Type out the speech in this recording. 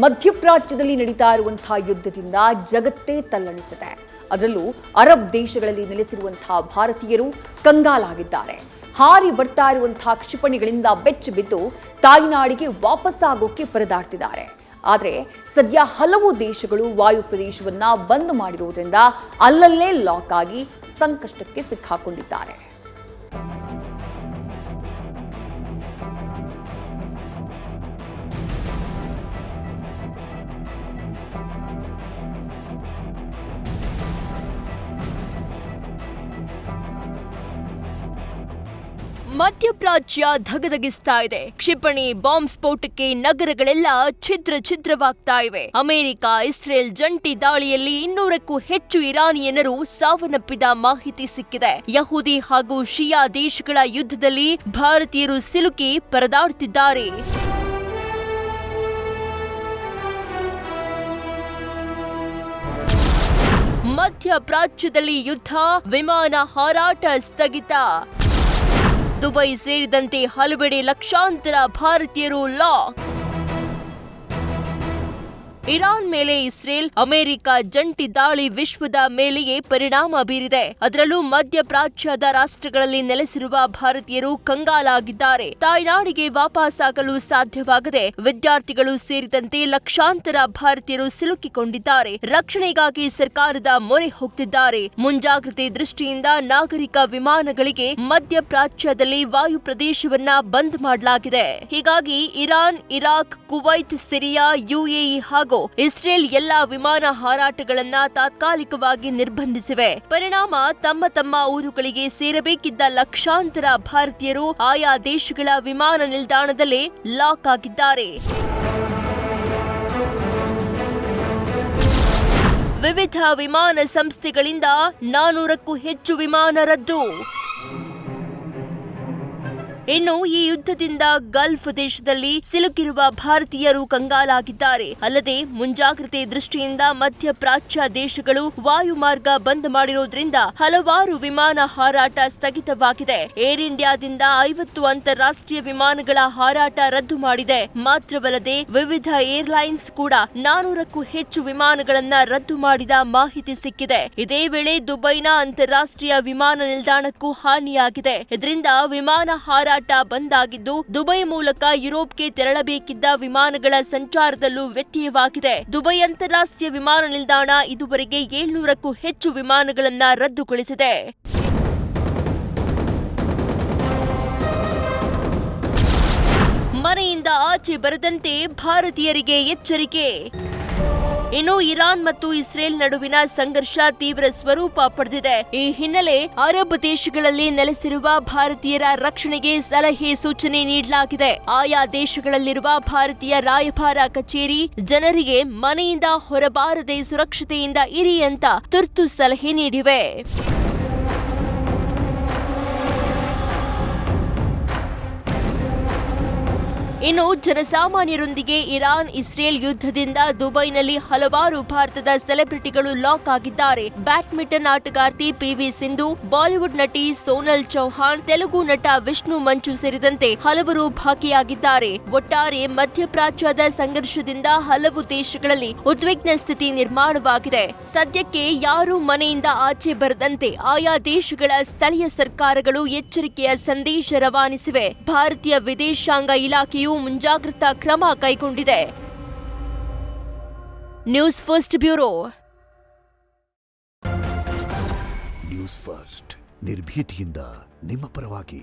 ಮಧ್ಯಪ್ರಾಚ್ಯದಲ್ಲಿ ನಡೀತಾ ಇರುವಂತಹ ಯುದ್ಧದಿಂದ ಜಗತ್ತೇ ತಲ್ಲಣಿಸಿದೆ. ಅದರಲ್ಲೂ ಅರಬ್ ದೇಶಗಳಲ್ಲಿ ನೆಲೆಸಿರುವಂತಹ ಭಾರತೀಯರು ಕಂಗಾಲಾಗಿದ್ದಾರೆ. ಹಾರಿ ಬರ್ತಾ ಇರುವಂತಹ ಕ್ಷಿಪಣಿಗಳಿಂದ ಬೆಚ್ಚಿ ಬಿದ್ದು ತಾಯ್ನಾಡಿಗೆ ವಾಪಸ್ಸಾಗೋಕೆ ಪರದಾಡ್ತಿದ್ದಾರೆ. ಆದರೆ ಸದ್ಯ ಹಲವು ದೇಶಗಳು ವಾಯು ಪ್ರದೇಶವನ್ನ ಬಂದ್ ಮಾಡಿರುವುದರಿಂದ ಅಲ್ಲಲ್ಲೇ ಲಾಕ್ ಆಗಿ ಸಂಕಷ್ಟಕ್ಕೆ ಸಿಕ್ಕಾಕೊಂಡಿದ್ದಾರೆ. ಮಧ್ಯಪ್ರಾಚ್ಯ ಧಗಧಗಿಸ್ತಾ ಇದೆ. ಕ್ಷಿಪಣಿ ಬಾಂಬ್ ಸ್ಫೋಟಕ್ಕೆ ನಗರಗಳೆಲ್ಲ ಛಿದ್ರವಾಗ್ತಾ ಇವೆ. ಅಮೆರಿಕ ಇಸ್ರೇಲ್ ಜಂಟಿ ದಾಳಿಯಲ್ಲಿ 200ಕ್ಕೂ ಹೆಚ್ಚು ಇರಾನಿಯನ್ನರು ಸಾವನ್ನಪ್ಪಿದ ಮಾಹಿತಿ ಸಿಕ್ಕಿದೆ. ಯಹೂದಿ ಹಾಗೂ ಶಿಯಾ ದೇಶಗಳ ಯುದ್ಧದಲ್ಲಿ ಭಾರತೀಯರು ಸಿಲುಕಿ ಪರದಾಡ್ತಿದ್ದಾರೆ. ಮಧ್ಯಪ್ರಾಚ್ಯದಲ್ಲಿ ಯುದ್ಧ, ವಿಮಾನ ಹಾರಾಟ ಸ್ಥಗಿತ. ದುಬೈ ಸೇರಿದಂತೆ ಹಲವೆಡೆ ಲಕ್ಷಾಂತರ ಭಾರತೀಯರು ಲಾಕ್. ಇರಾನ್ ಮೇಲೆ ಇಸ್ರೇಲ್ ಅಮೆರಿಕ ಜಂಟಿ ದಾಳಿ ವಿಶ್ವದ ಮೇಲೆಯೇ ಪರಿಣಾಮ ಬೀರಿದೆ. ಅದರಲ್ಲೂ ಮಧ್ಯಪ್ರಾಚ್ಯದ ರಾಷ್ಟ್ರಗಳಲ್ಲಿ ನೆಲೆಸಿರುವ ಭಾರತೀಯರು ಕಂಗಾಲಾಗಿದ್ದಾರೆ. ತಾಯ್ನಾಡಿಗೆ ವಾಪಸ್ಸಾಗಲು ಸಾಧ್ಯವಾಗದೆ ವಿದ್ಯಾರ್ಥಿಗಳು ಸೇರಿದಂತೆ ಲಕ್ಷಾಂತರ ಭಾರತೀಯರು ಸಿಲುಕಿಕೊಂಡಿದ್ದಾರೆ. ರಕ್ಷಣೆಗಾಗಿ ಸರ್ಕಾರದ ಮೊರೆ ಹೋಗ್ತಿದ್ದಾರೆ. ಮುಂಜಾಗ್ರತೆ ದೃಷ್ಟಿಯಿಂದ ನಾಗರಿಕ ವಿಮಾನಗಳಿಗೆ ಮಧ್ಯಪ್ರಾಚ್ಯದಲ್ಲಿ ವಾಯು ಪ್ರದೇಶವನ್ನ ಬಂದ್ ಮಾಡಲಾಗಿದೆ. ಹೀಗಾಗಿ Iran, Iraq, Kuwait, Syria, UAE ಹಾಗೂ ಇಸ್ರೇಲ್ ಎಲ್ಲಾ ವಿಮಾನ ಹಾರಾಟಗಳನ್ನ ತಾತ್ಕಾಲಿಕವಾಗಿ ನಿರ್ಬಂಧಿಸಿವೆ. ಪರಿಣಾಮ ತಮ್ಮ ಊರುಗಳಿಗೆ ಸೇರಬೇಕಿದ್ದ ಲಕ್ಷಾಂತರ ಭಾರತೀಯರು ಆಯಾ ದೇಶಗಳ ವಿಮಾನ ನಿಲ್ದಾಣದಲ್ಲೇ ಲಾಕ್ ಆಗಿದ್ದಾರೆ. ವಿವಿಧ ವಿಮಾನ ಸಂಸ್ಥೆಗಳಿಂದ 400ಕ್ಕೂ ಹೆಚ್ಚು ವಿಮಾನ ರದ್ದು. ಇನ್ನು ಈ ಯುದ್ಧದಿಂದ ಗಲ್ಫ್ ದೇಶದಲ್ಲಿ ಸಿಲುಕಿರುವ ಭಾರತೀಯರು ಕಂಗಾಲಾಗಿದ್ದಾರೆ. ಅಲ್ಲದೆ ಮುಂಜಾಗ್ರತೆ ದೃಷ್ಟಿಯಿಂದ ಮಧ್ಯಪ್ರಾಚ್ಯ ದೇಶಗಳು ವಾಯುಮಾರ್ಗ ಬಂದ್ ಮಾಡಿರೋದ್ರಿಂದ ಹಲವಾರು ವಿಮಾನ ಹಾರಾಟ ಸ್ಥಗಿತವಾಗಿದೆ. ಏರ್ ಇಂಡಿಯಾದಿಂದ 50 ಅಂತಾರಾಷ್ಟ್ರೀಯ ವಿಮಾನಗಳ ಹಾರಾಟ ರದ್ದು ಮಾಡಿದೆ. ಮಾತ್ರವಲ್ಲದೆ ವಿವಿಧ ಏರ್ಲೈನ್ಸ್ ಕೂಡ 400ಕ್ಕೂ ಹೆಚ್ಚು ವಿಮಾನಗಳನ್ನ ರದ್ದು ಮಾಡಿದ ಮಾಹಿತಿ ಸಿಕ್ಕಿದೆ. ಇದೇ ವೇಳೆ ದುಬೈನ ಅಂತಾರಾಷ್ಟ್ರೀಯ ವಿಮಾನ ನಿಲ್ದಾಣಕ್ಕೂ ಹಾನಿಯಾಗಿದೆ. ಇದರಿಂದ ವಿಮಾನ ಹಾರಾಟ ಬಂದಾಗಿದ್ದು ದುಬೈ ಮೂಲಕ ಯುರೋಪ್ಗೆ ತೆರಳಬೇಕಿದ್ದ ವಿಮಾನಗಳ ಸಂಚಾರದಲ್ಲೂ ವ್ಯತ್ಯಯವಾಗಿದೆ. ದುಬೈ ಅಂತಾರಾಷ್ಟ್ರೀಯ ವಿಮಾನ ನಿಲ್ದಾಣ ಇದುವರೆಗೆ 700ಕ್ಕೂ ಹೆಚ್ಚು ವಿಮಾನಗಳನ್ನ ರದ್ದುಗೊಳಿಸಿದೆ. ಮನೆಯಿಂದ ಆಚೆ ಬರದಂತೆ ಭಾರತೀಯರಿಗೆ ಎಚ್ಚರಿಕೆ. ಇನ್ನು ಇರಾನ್ ಮತ್ತು ಇಸ್ರೇಲ್ ನಡುವಿನ ಸಂಘರ್ಷ ತೀವ್ರ ಸ್ವರೂಪ ಪಡೆದಿದೆ. ಈ ಹಿನ್ನೆಲೆ ಅರಬ್ ದೇಶಗಳಲ್ಲಿ ನೆಲೆಸಿರುವ ಭಾರತೀಯರ ರಕ್ಷಣೆಗೆ ಸಲಹೆ ಸೂಚನೆ ನೀಡಲಾಗಿದೆ. ಆಯಾ ದೇಶಗಳಲ್ಲಿರುವ ಭಾರತೀಯ ರಾಯಭಾರ ಕಚೇರಿ ಜನರಿಗೆ ಮನೆಯಿಂದ ಹೊರಬಾರದೆ ಸುರಕ್ಷತೆಯಿಂದ ಇರಿ ಅಂತ ತುರ್ತು ಸಲಹೆ ನೀಡಿವೆ. ಇನ್ನು ಜನಸಾಮಾನ್ಯರೊಂದಿಗೆ ಇರಾನ್ ಇಸ್ರೇಲ್ ಯುದ್ಧದಿಂದ ದುಬೈನಲ್ಲಿ ಹಲವಾರು ಭಾರತದ ಸೆಲೆಬ್ರಿಟಿಗಳು ಲಾಕ್ ಆಗಿದ್ದಾರೆ. ಬ್ಯಾಡ್ಮಿಂಟನ್ ಆಟಗಾರ್ತಿ ಪಿವಿ ಸಿಂಧು, ಬಾಲಿವುಡ್ ನಟಿ ಸೋನಲ್ ಚೌಹಾಣ್, ತೆಲುಗು ನಟ ವಿಷ್ಣು ಮಂಚು ಸೇರಿದಂತೆ ಹಲವರು ಭಾಗಿಯಾಗಿದ್ದಾರೆ. ಒಟ್ಟಾರೆ ಮಧ್ಯಪ್ರಾಚ್ಯದ ಸಂಘರ್ಷದಿಂದ ಹಲವು ದೇಶಗಳಲ್ಲಿ ಉದ್ವಿಗ್ನ ಸ್ಥಿತಿ ನಿರ್ಮಾಣವಾಗಿದೆ. ಸದ್ಯಕ್ಕೆ ಯಾರೂ ಮನೆಯಿಂದ ಆಚೆ ಬರದಂತೆ ಆಯಾ ದೇಶಗಳ ಸ್ಥಳೀಯ ಸರ್ಕಾರಗಳು ಎಚ್ಚರಿಕೆಯ ಸಂದೇಶ ರವಾನಿಸಿವೆ. ಭಾರತೀಯ ವಿದೇಶಾಂಗ ಇಲಾಖೆಯು ಮುಂಜಾಗ್ರತಾ ಕ್ರಮ ಕೈಗೊಂಡಿದೆ. News first bureau. News first ನಿರ್ಭೀತಿಯಿಂದ ನಿಮ್ಮ ಪರವಾಗಿ.